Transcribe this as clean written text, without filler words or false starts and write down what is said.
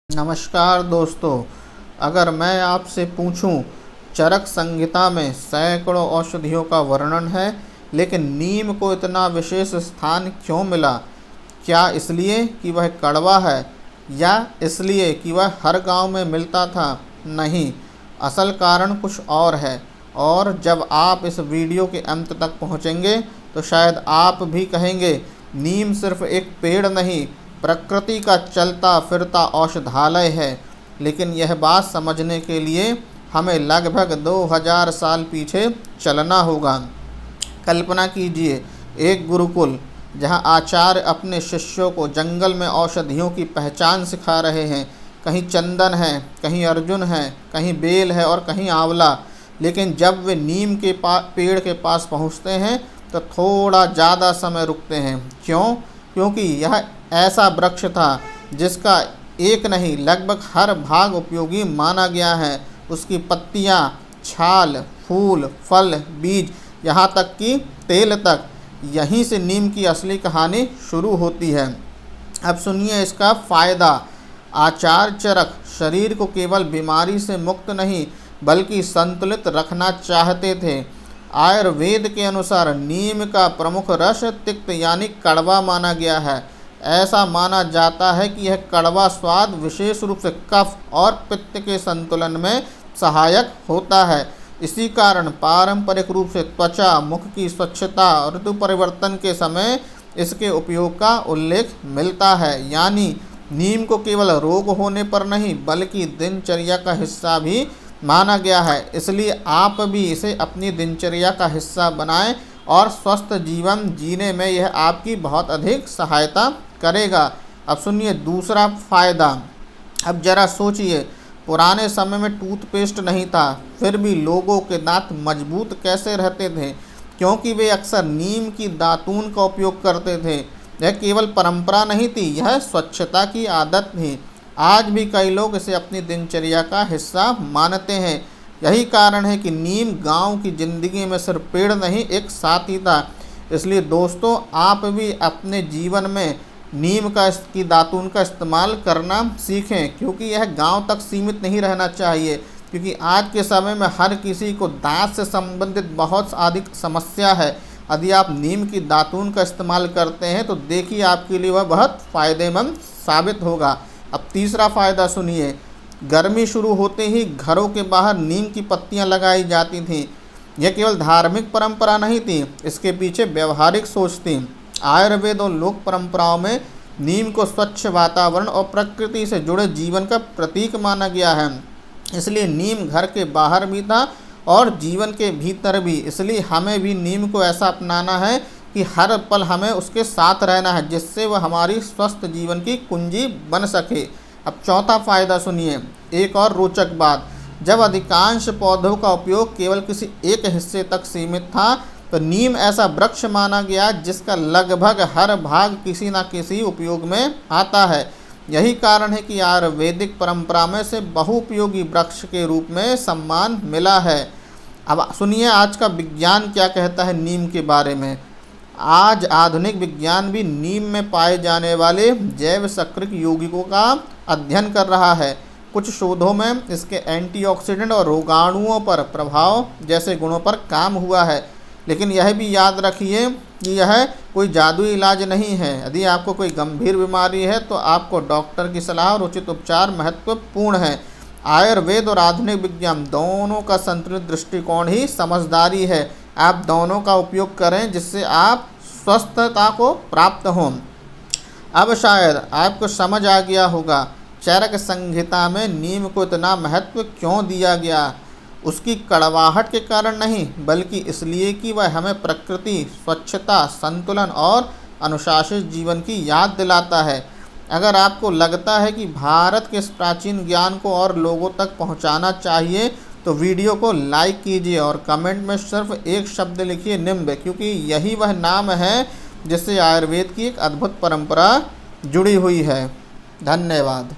नमस्कार दोस्तों, अगर मैं आपसे पूछूं चरक संहिता में सैकड़ों औषधियों का वर्णन है, लेकिन नीम को इतना विशेष स्थान क्यों मिला? क्या इसलिए कि वह कड़वा है या इसलिए कि वह हर गांव में मिलता था? नहीं, असल कारण कुछ और है। और जब आप इस वीडियो के अंत तक पहुंचेंगे तो शायद आप भी कहेंगे, नीम सिर्फ एक पेड़ नहीं, प्रकृति का चलता फिरता औषधालय है। लेकिन यह बात समझने के लिए हमें लगभग 2000 साल पीछे चलना होगा। कल्पना कीजिए, एक गुरुकुल जहां आचार्य अपने शिष्यों को जंगल में औषधियों की पहचान सिखा रहे हैं। कहीं चंदन है, कहीं अर्जुन है, कहीं बेल है और कहीं आंवला। लेकिन जब वे नीम के पेड़ के पास पहुंचते हैं तो थोड़ा ज़्यादा समय रुकते हैं। क्यों? क्योंकि यह ऐसा वृक्ष था जिसका एक नहीं लगभग हर भाग उपयोगी माना गया है। उसकी पत्तियां, छाल, फूल, फल, बीज, यहाँ तक कि तेल तक, यहीं से नीम की असली कहानी शुरू होती है। अब सुनिए इसका फ़ायदा। आचार्य चरक शरीर को केवल बीमारी से मुक्त नहीं बल्कि संतुलित रखना चाहते थे। आयुर्वेद के अनुसार नीम का प्रमुख रस तिक्त यानी कड़वा माना गया है। ऐसा माना जाता है कि यह कड़वा स्वाद विशेष रूप से कफ और पित्त के संतुलन में सहायक होता है। इसी कारण पारंपरिक रूप से त्वचा, मुख की स्वच्छता और ऋतु परिवर्तन के समय इसके उपयोग का उल्लेख मिलता है। यानी नीम को केवल रोग होने पर नहीं बल्कि दिनचर्या का हिस्सा भी माना गया है। इसलिए आप भी इसे अपनी दिनचर्या का हिस्सा बनाएं और स्वस्थ जीवन जीने में यह आपकी बहुत अधिक सहायता करेगा। अब सुनिए दूसरा फ़ायदा। अब ज़रा सोचिए, पुराने समय में टूथपेस्ट नहीं था, फिर भी लोगों के दांत मजबूत कैसे रहते थे? क्योंकि वे अक्सर नीम की दातून का उपयोग करते थे। यह केवल परंपरा नहीं थी, यह स्वच्छता की आदत थी। आज भी कई लोग इसे अपनी दिनचर्या का हिस्सा मानते हैं। यही कारण है कि नीम गांव की ज़िंदगी में सिर्फ पेड़ नहीं, एक साथी था। इसलिए दोस्तों, आप भी अपने जीवन में नीम की दातून का इस्तेमाल करना सीखें, क्योंकि यह गांव तक सीमित नहीं रहना चाहिए। क्योंकि आज के समय में हर किसी को दांत से संबंधित बहुत अधिक समस्या है। यदि आप नीम की दातून का इस्तेमाल करते हैं तो देखिए आपके लिए वह बहुत फ़ायदेमंद साबित होगा। अब तीसरा फ़ायदा सुनिए। गर्मी शुरू होते ही घरों के बाहर नीम की पत्तियां लगाई जाती थीं। यह केवल धार्मिक परंपरा नहीं थी, इसके पीछे व्यवहारिक सोच थी। आयुर्वेद और लोक परंपराओं में नीम को स्वच्छ वातावरण और प्रकृति से जुड़े जीवन का प्रतीक माना गया है। इसलिए नीम घर के बाहर भी था और जीवन के भीतर भी। इसलिए हमें भी नीम को ऐसा अपनाना है कि हर पल हमें उसके साथ रहना है, जिससे वह हमारी स्वस्थ जीवन की कुंजी बन सके। अब चौथा फ़ायदा सुनिए, एक और रोचक बात। जब अधिकांश पौधों का उपयोग केवल किसी एक हिस्से तक सीमित था, तो नीम ऐसा वृक्ष माना गया जिसका लगभग हर भाग किसी न किसी उपयोग में आता है। यही कारण है कि आयुर्वेदिक परंपरा में से बहुउपयोगी वृक्ष के रूप में सम्मान मिला है। अब सुनिए आज का विज्ञान क्या कहता है नीम के बारे में। आज आधुनिक विज्ञान भी नीम में पाए जाने वाले जैव सक्रिय यौगिकों का अध्ययन कर रहा है। कुछ शोधों में इसके एंटीऑक्सीडेंट और रोगाणुओं पर प्रभाव जैसे गुणों पर काम हुआ है। लेकिन यह भी याद रखिए कि यह कोई जादुई इलाज नहीं है। यदि आपको कोई गंभीर बीमारी है तो आपको डॉक्टर की सलाह और उचित उपचार महत्वपूर्ण है। आयुर्वेद और आधुनिक विज्ञान दोनों का संतुलित दृष्टिकोण ही समझदारी है। आप दोनों का उपयोग करें जिससे आप स्वस्थता को प्राप्त हों। अब शायद आपको समझ आ गया होगा चरक संहिता में नीम को इतना महत्व क्यों दिया गया। उसकी कड़वाहट के कारण नहीं बल्कि इसलिए कि वह हमें प्रकृति, स्वच्छता, संतुलन और अनुशासित जीवन की याद दिलाता है। अगर आपको लगता है कि भारत के इस प्राचीन ज्ञान को और लोगों तक पहुंचाना चाहिए तो वीडियो को लाइक कीजिए और कमेंट में सिर्फ एक शब्द लिखिए, निम्ब, क्योंकि यही वह नाम है जिससे आयुर्वेद की एक अद्भुत परंपरा जुड़ी हुई है। धन्यवाद।